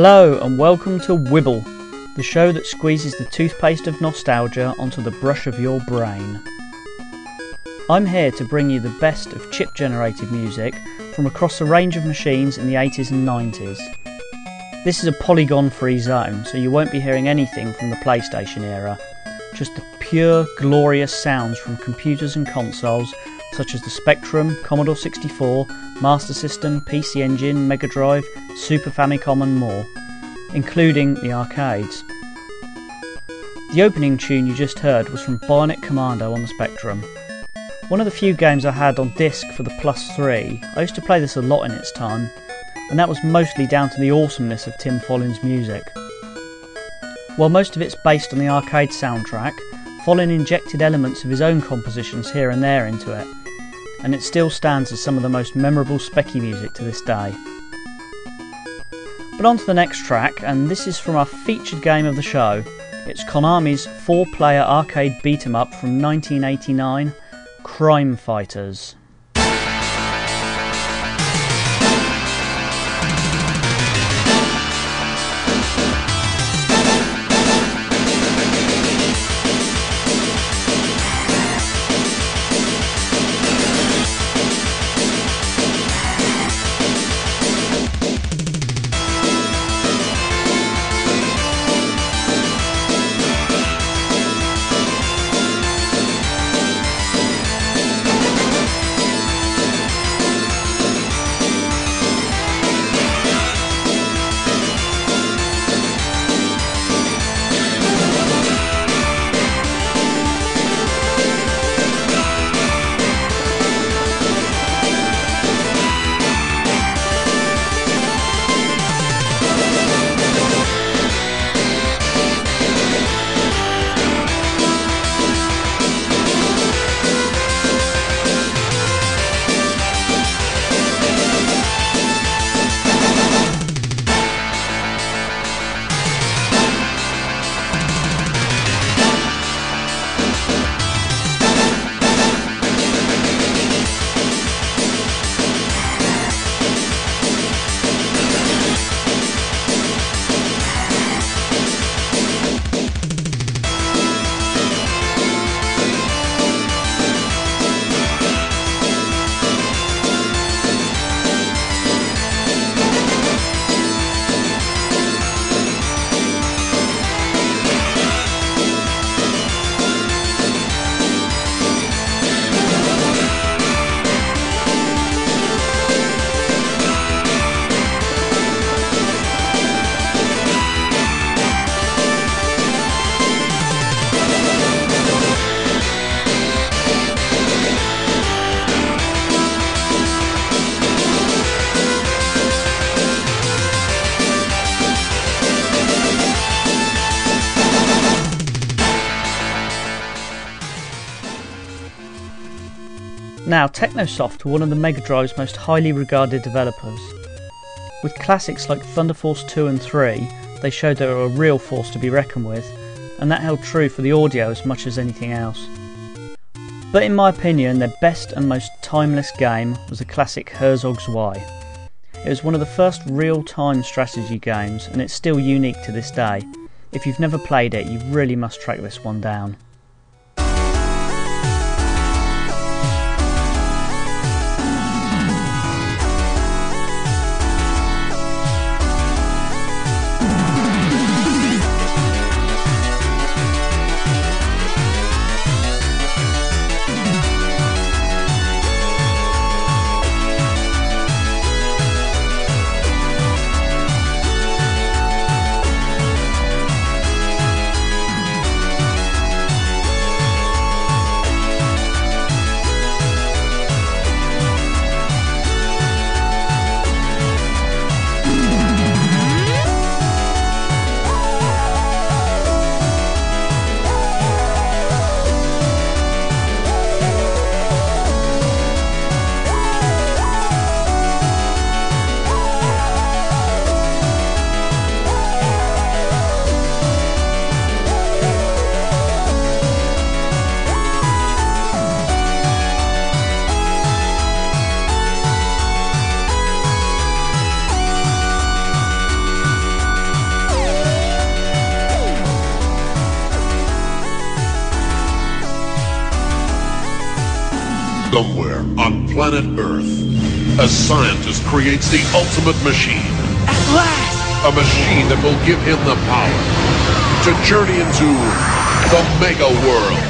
Hello and welcome to Wibble, the show that squeezes the toothpaste of nostalgia onto the brush of your brain. I'm here to bring you the best of chip-generated music from across a range of machines in the 80s and 90s. This is a polygon-free zone, so you won't be hearing anything from the PlayStation era, just the pure, glorious sounds from computers and consoles such as the Spectrum, Commodore 64, Master System, PC Engine, Mega Drive, Super Famicom and more, including the arcades. The opening tune you just heard was from Bionic Commando on the Spectrum. One of the few games I had on disc for the Plus 3, I used to play this a lot in its time, and that was mostly down to the awesomeness of Tim Follin's music. While most of it's based on the arcade soundtrack, Follin injected elements of his own compositions here and there into it, and it still stands as some of the most memorable Specky music to this day. But on to the next track, and this is from our featured game of the show. It's Konami's 4-player arcade beat-em-up from 1989, Crime Fighters. Now, Technosoft were one of the Mega Drive's most highly regarded developers. With classics like Thunder Force 2 and 3, they showed they were a real force to be reckoned with, and that held true for the audio as much as anything else. But in my opinion, their best and most timeless game was the classic Herzog Zwei. It was one of the first real-time strategy games, and it's still unique to this day. If you've never played it, you really must track this one down. Somewhere on planet Earth, a scientist creates the ultimate machine. At last! A machine that will give him the power to journey into the Mega World.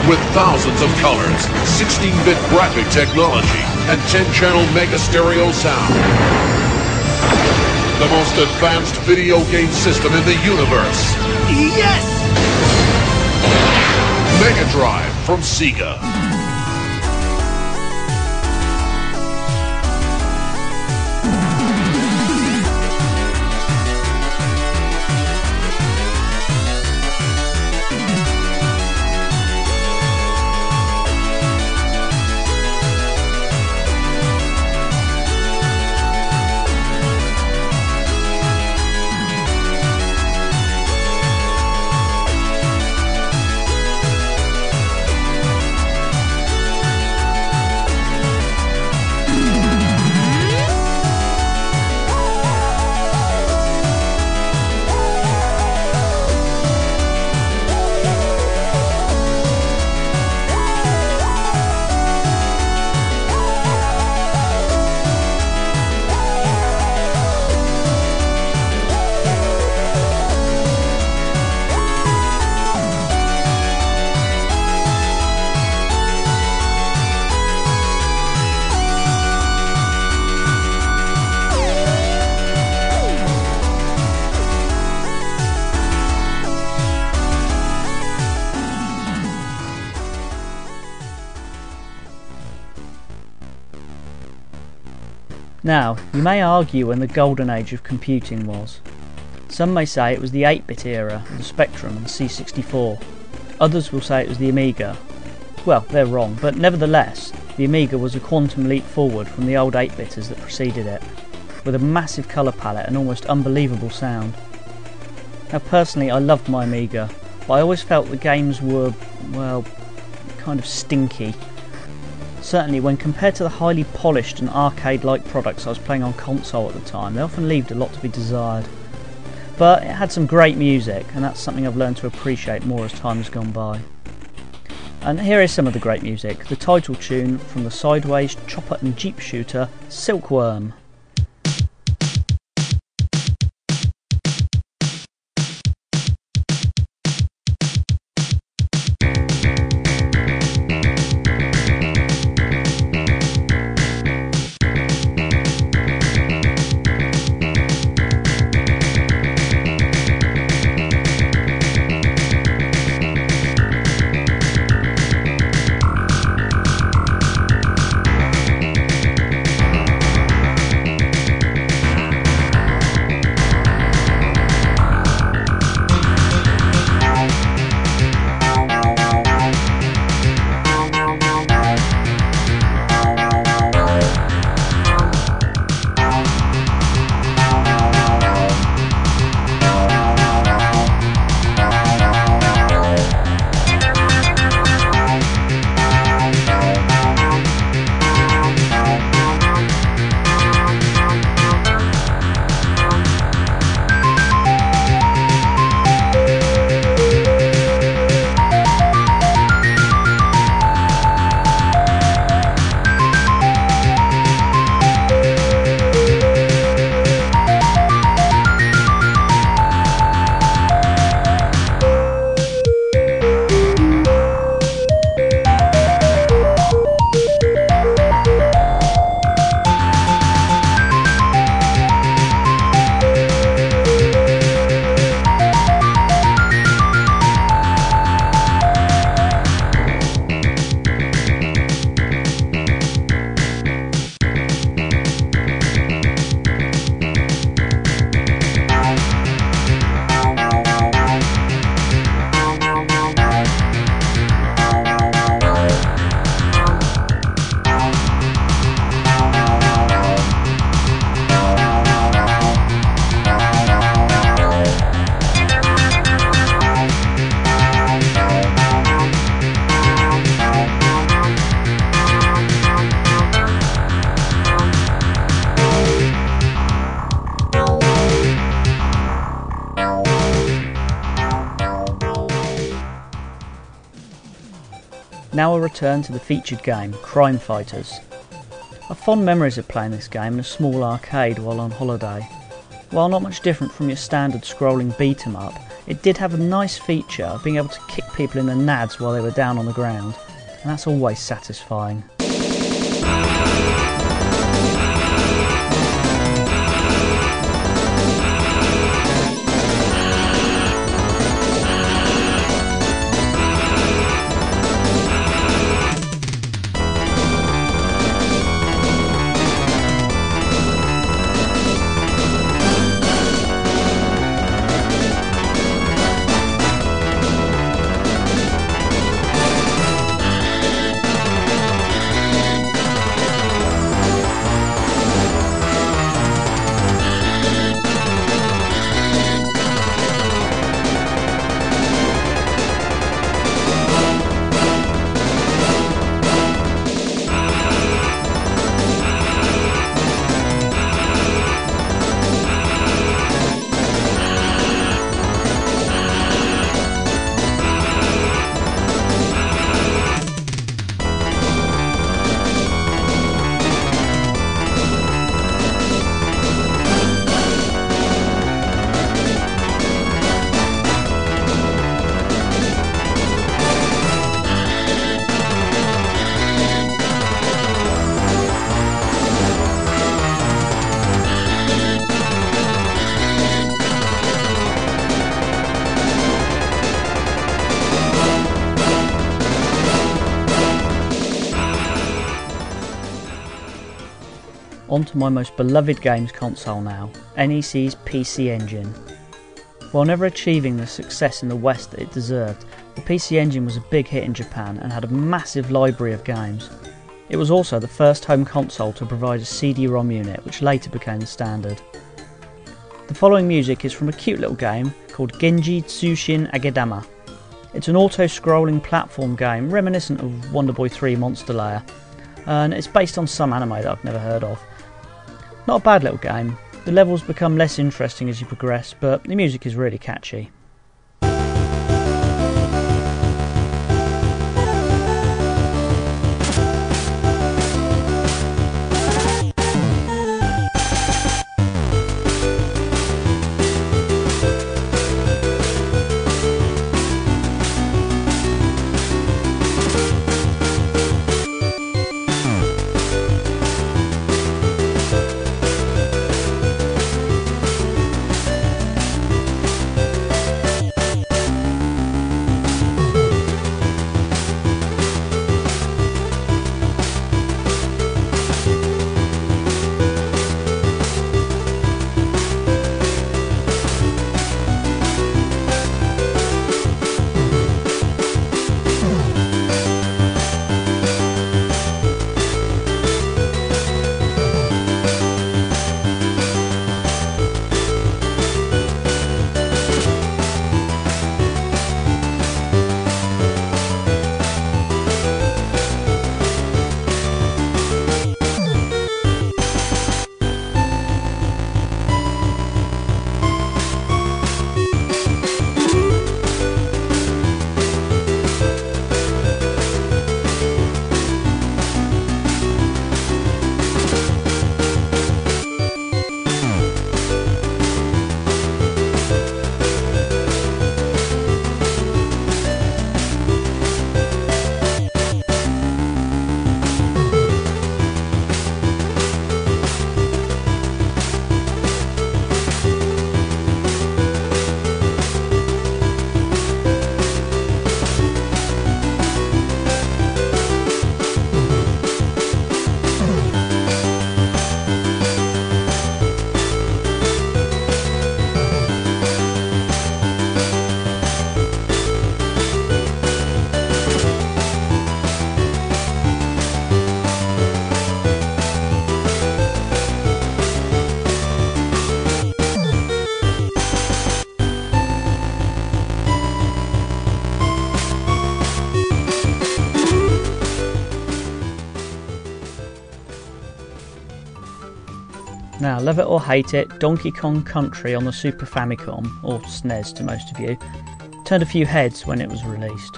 With thousands of colors, 16-bit graphic technology, and 10-channel Mega Stereo sound. The most advanced video game system in the universe. Yes! Mega Drive from Sega. Now, you may argue when the golden age of computing was. Some may say it was the 8-bit era of the Spectrum and the C64. Others will say it was the Amiga. Well, they're wrong, but nevertheless, the Amiga was a quantum leap forward from the old 8-bitters that preceded it, with a massive colour palette and almost unbelievable sound. Now personally, I loved my Amiga, but I always felt the games were, well, kind of stinky. Certainly when compared to the highly polished and arcade-like products I was playing on console at the time, they often left a lot to be desired. But it had some great music, and that's something I've learned to appreciate more as time has gone by. And here is some of the great music, the title tune from the sideways chopper and jeep shooter Silkworm. Now a return to the featured game, Crime Fighters. I've fond memories of playing this game in a small arcade while on holiday. While not much different from your standard scrolling beat 'em up, it did have a nice feature of being able to kick people in the nads while they were down on the ground, and that's always satisfying. On to my most beloved games console now, NEC's PC Engine. While never achieving the success in the West that it deserved, the PC Engine was a big hit in Japan and had a massive library of games. It was also the first home console to provide a CD-ROM unit, which later became the standard. The following music is from a cute little game called Genji Tsushin Agedama. It's an auto-scrolling platform game reminiscent of Wonder Boy 3 Monster Layer, and it's based on some anime that I've never heard of. Not a bad little game. The levels become less interesting as you progress, but the music is really catchy. Now, love it or hate it, Donkey Kong Country on the Super Famicom, or SNES to most of you, turned a few heads when it was released.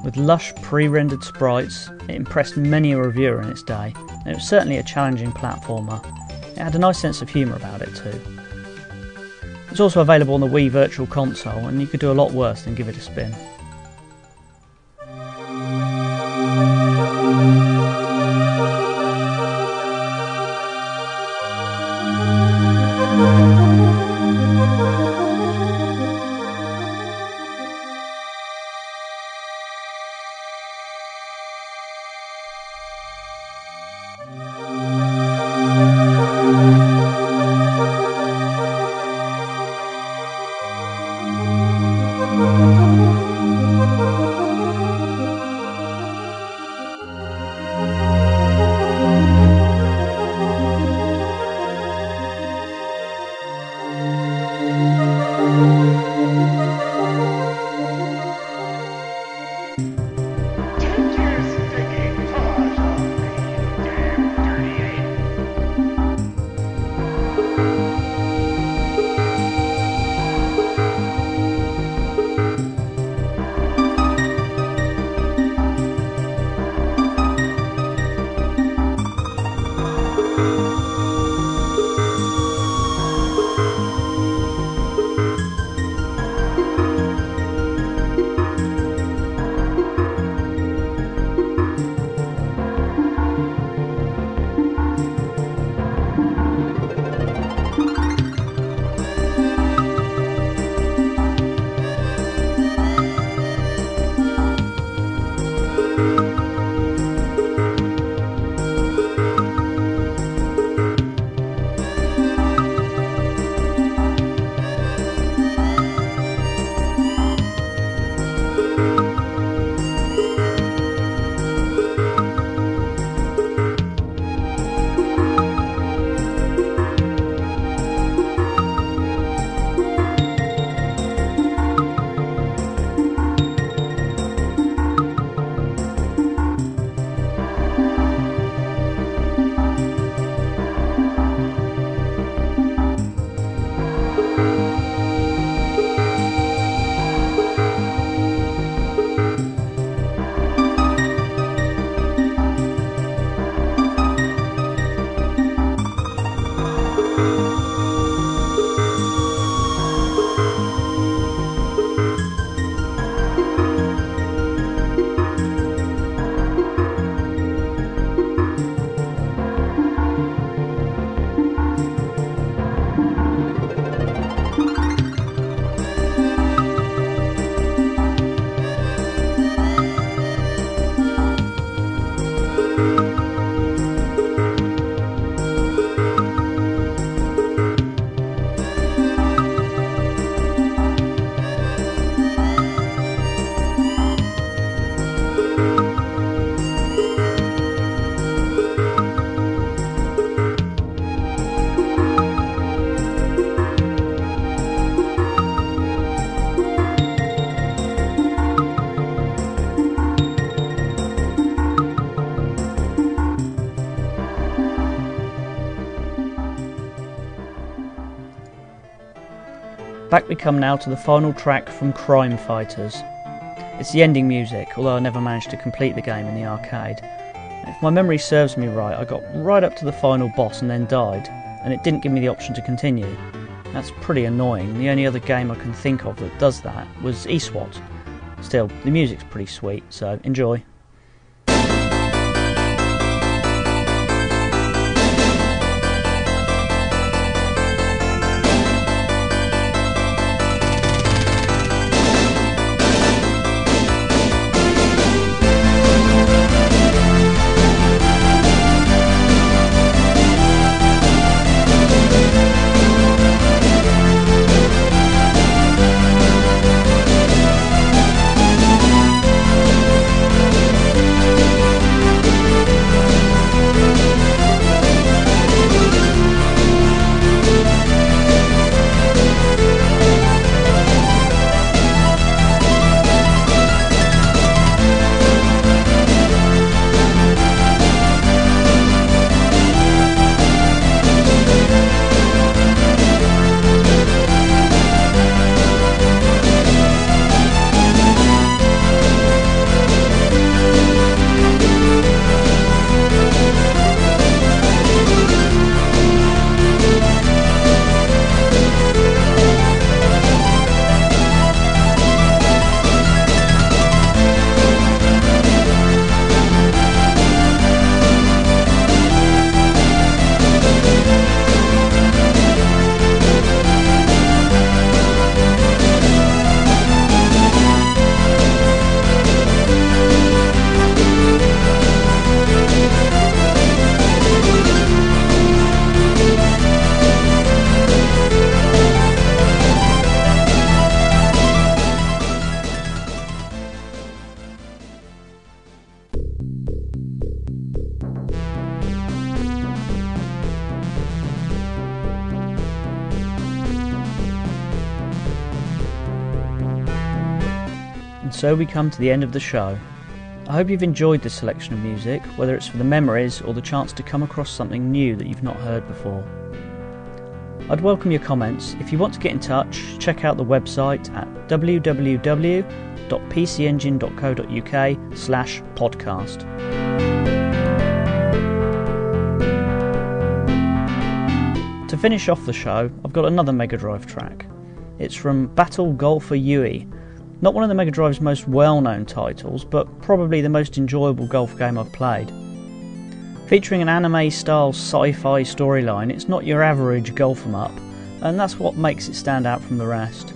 With lush pre-rendered sprites, it impressed many a reviewer in its day, and it was certainly a challenging platformer. It had a nice sense of humour about it too. It's also available on the Wii Virtual Console, and you could do a lot worse than give it a spin. Back we come now to the final track from Crime Fighters. It's the ending music, although I never managed to complete the game in the arcade. If my memory serves me right, I got right up to the final boss and then died, and it didn't give me the option to continue. That's pretty annoying. The only other game I can think of that does that was eSWAT. Still, the music's pretty sweet, so enjoy. so we come to the end of the show. I hope you've enjoyed this selection of music, whether it's for the memories or the chance to come across something new that you've not heard before. I'd welcome your comments. If you want to get in touch, check out the website at www.pcengine.co.uk/podcast. To finish off the show, I've got another Mega Drive track. It's from Battle Golfer Yui. Not one of the Mega Drive's most well-known titles, but probably the most enjoyable golf game I've played. Featuring an anime-style sci-fi storyline, it's not your average golf 'em up, and that's what makes it stand out from the rest.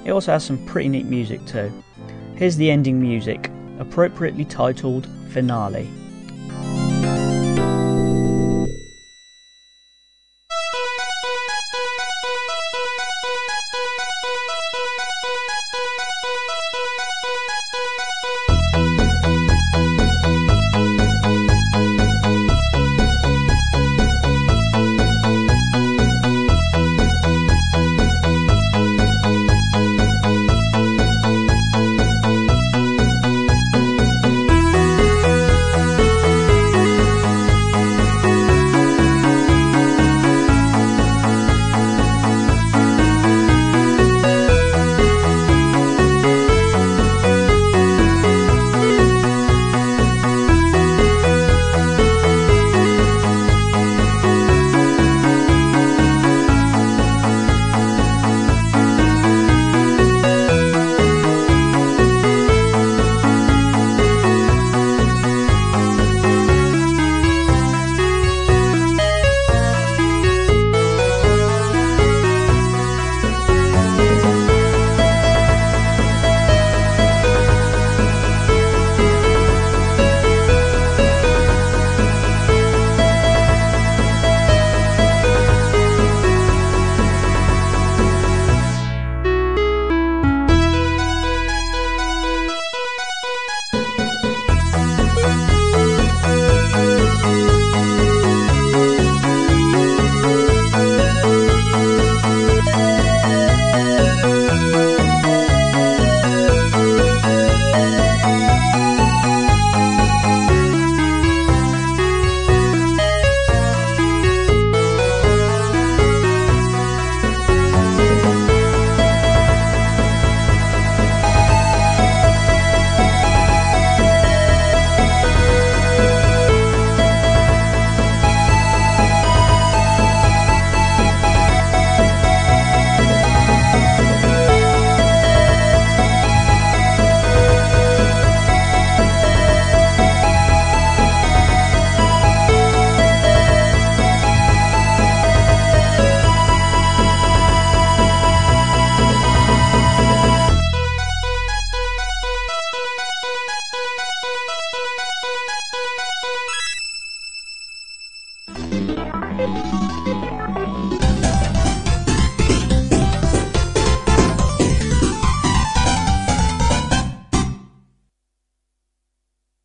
It also has some pretty neat music too. Here's the ending music, appropriately titled Finale.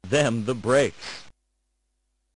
Them the breaks.